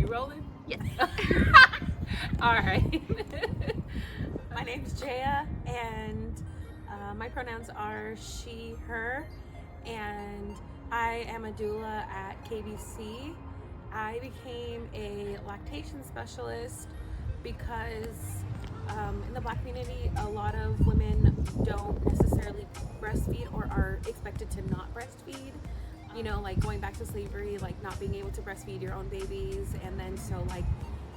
rolling? Yes. All right. My name's Jaya, and my pronouns are she, her, and I am a doula at KBC. I became a lactation specialist because in the Black community, a lot of women don't necessarily breastfeed or are expected to not breastfeed. You know, like going back to slavery, like not being able to breastfeed your own babies, and then so like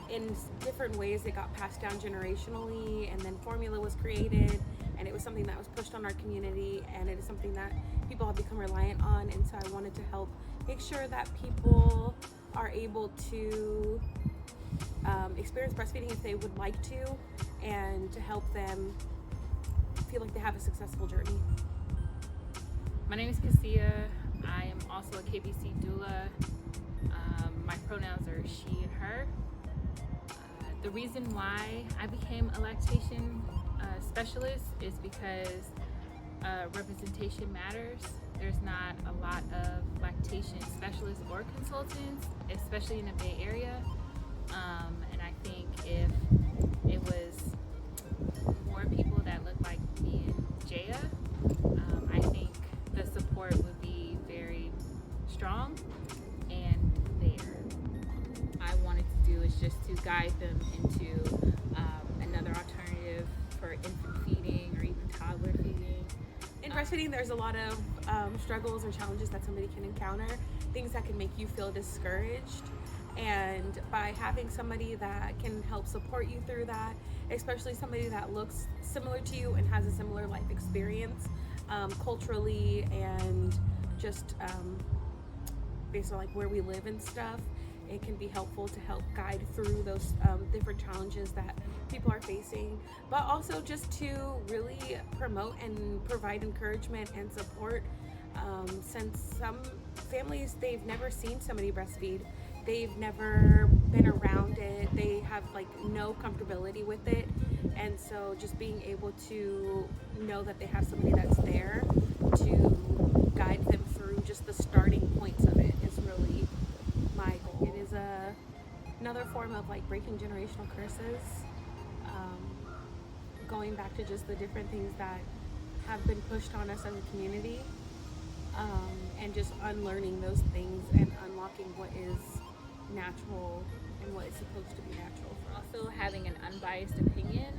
in different ways it got passed down generationally, and then formula was created, and it was something that was pushed on our community, and it is something that people have become reliant on. And so I wanted to help make sure that people are able to experience breastfeeding if they would like to, and to help them feel like they have a successful journey. My name is Ke'xia. I am also a KBC doula. My pronouns are she and her. The reason why I became a lactation specialist is because representation matters. There's not a lot of lactation specialists or consultants, especially in the Bay Area. And I think if it was more people that look like me and Jaya, I think the support would be very strong and there. I wanted to do is just to guide them into another alternative for infant feeding or even toddler feeding. In breastfeeding, there's a lot of struggles or challenges that somebody can encounter, things that can make you feel discouraged. And by having somebody that can help support you through that, especially somebody that looks similar to you and has a similar life experience, culturally and just based on like where we live and stuff, it can be helpful to help guide through those different challenges that people are facing, but also just to really promote and provide encouragement and support, since some families, they've never seen somebody breastfeed, they've never been around it, they have like no comfortability with it, and so just being able to know that they have somebody that's there to guide them through just the starting points of it is really my goal. It is another form of like breaking generational curses, going back to just the different things that have been pushed on us as a community, and just unlearning those things and unlocking what is natural and what is supposed to be natural. Also having an unbiased opinion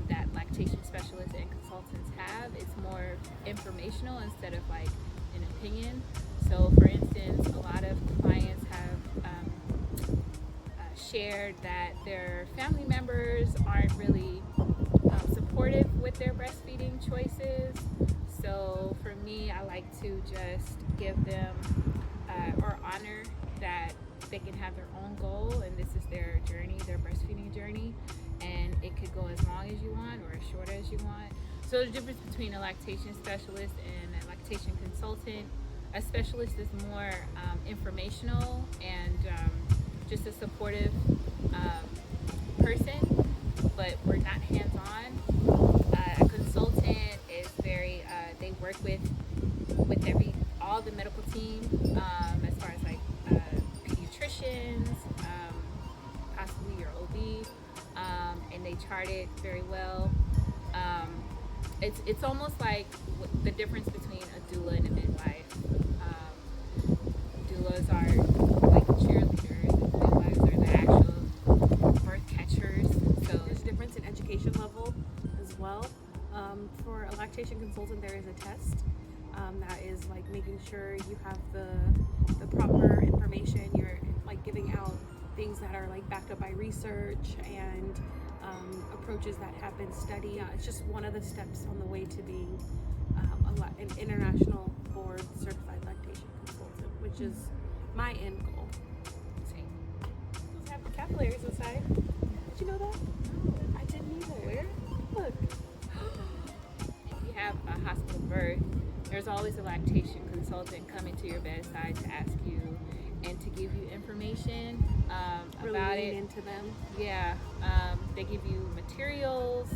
that lactation specialists and consultants have. It's more informational instead of like an opinion. So for instance, a lot of clients have shared that their family members aren't really supportive with their breastfeeding choices. So for me, I like to just give them or honor that they can have their own goal, and this is their journey, their breastfeeding journey, and it could go as long as you want or as short as you want. So the difference between a lactation specialist and a lactation consultant: a specialist is more informational and just a supportive person, but we're not hands-on. A consultant is very they work with all the medical team, as far as like pediatricians, possibly your OB, and they chart it very well. It's almost like the difference between a doula and a midwife. Doulas are like cheerleaders, and midwives are the actual birth catchers. So there's a difference in education level as well. For a lactation consultant, there is a test that is like making sure you have the proper information. You're like giving out things that are like backed up by research and approaches that have been studied. Yeah, it's just one of the steps on the way to being an international board certified lactation consultant, which is my end goal. same. Those have the capillaries inside. Did you know that? No, I didn't either. where? Look. If you have a hospital birth, there's always a lactation consultant coming to your bedside to ask you and to give you information Really about lean it. into them. Yeah, they give you materials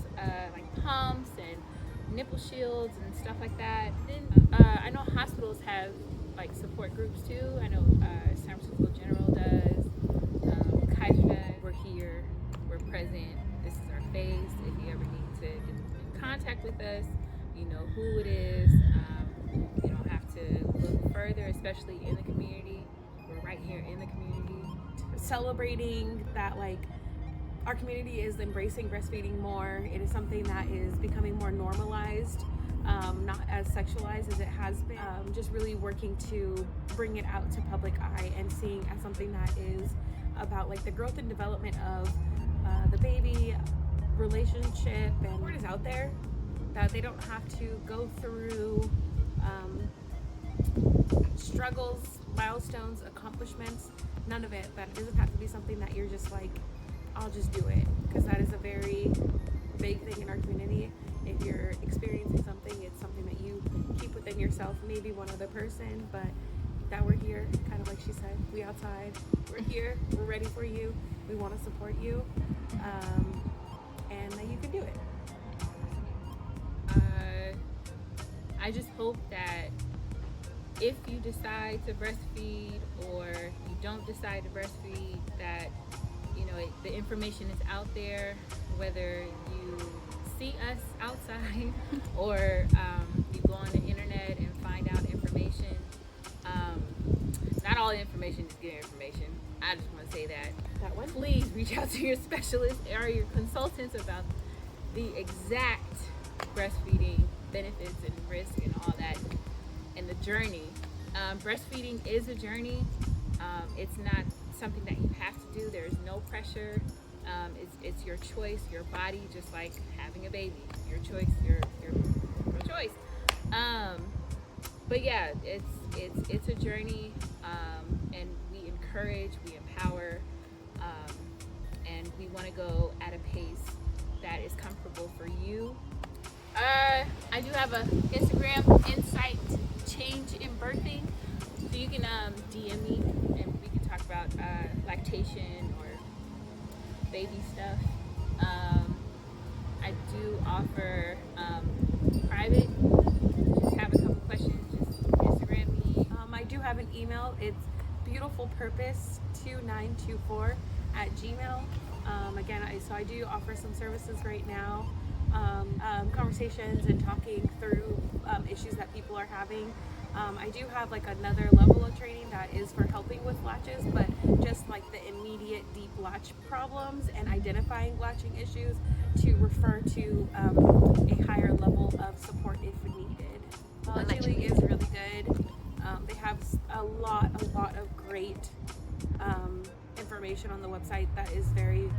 like pumps and nipple shields and stuff like that. Then I know hospitals have like support groups too. I know San Francisco General does. present. This is our face. If you ever need to get in contact with us, you know who it is. You don't have to look further, especially in the community. We're right here in the community. Celebrating that, like, our community is embracing breastfeeding more. It is something that is becoming more normalized, not as sexualized as it has been. Just really working to bring it out to public eye and seeing as something that is about, like, the growth and development of the baby, relationship, and word is out there that they don't have to go through struggles, milestones, accomplishments, none of it. That it doesn't have to be something that you're just like, I'll just do it, because that is a very big thing in our community. If you're experiencing something, it's something that you keep within yourself, maybe one other person, but that we're here, kind of like she said, we outside, we're here, we're ready for you, we want to support you, and that you can do it. I just hope that if you decide to breastfeed or you don't decide to breastfeed, that you know the information is out there, whether you see us outside or you go on the internet and find out information. Not all the information is good information. I just want to say that one. Please reach out to your specialist or your consultants about the exact breastfeeding benefits and risks and all that, and the journey. Breastfeeding is a journey. It's not something that you have to do. There's no pressure. It's your choice, your body, just like having a baby. Your choice, your choice. But yeah, it's a journey, and we encourage, we empower, and we want to go at a pace that is comfortable for you. I do have an Instagram, Insight Change in Birthing, so you can DM me and we can talk about lactation or baby stuff. I do offer private. Just have a couple questions, just Instagram me. I do have an email. It's beautifulpurpose2924@gmail. Again, I do offer some services right now. Conversations and talking through issues that people are having. I do have like another level of training that is for helping with latches, but just like the immediate deep latch problems and identifying latching issues, to refer to a higher level of support if needed. Latching is really good. They have a lot of great information on the website that is very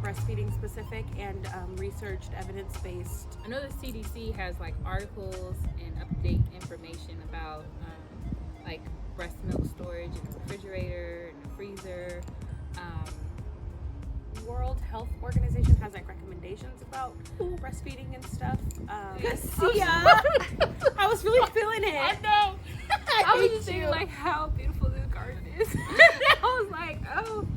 breastfeeding specific and researched, evidence-based. I know the CDC has like articles and update information about like breast milk storage in the refrigerator and the freezer. World Health Organization has like recommendations about breastfeeding and stuff. Ke'xia! I was really feeling it. I know. I was just saying like how beautiful this garden is. I was like, oh.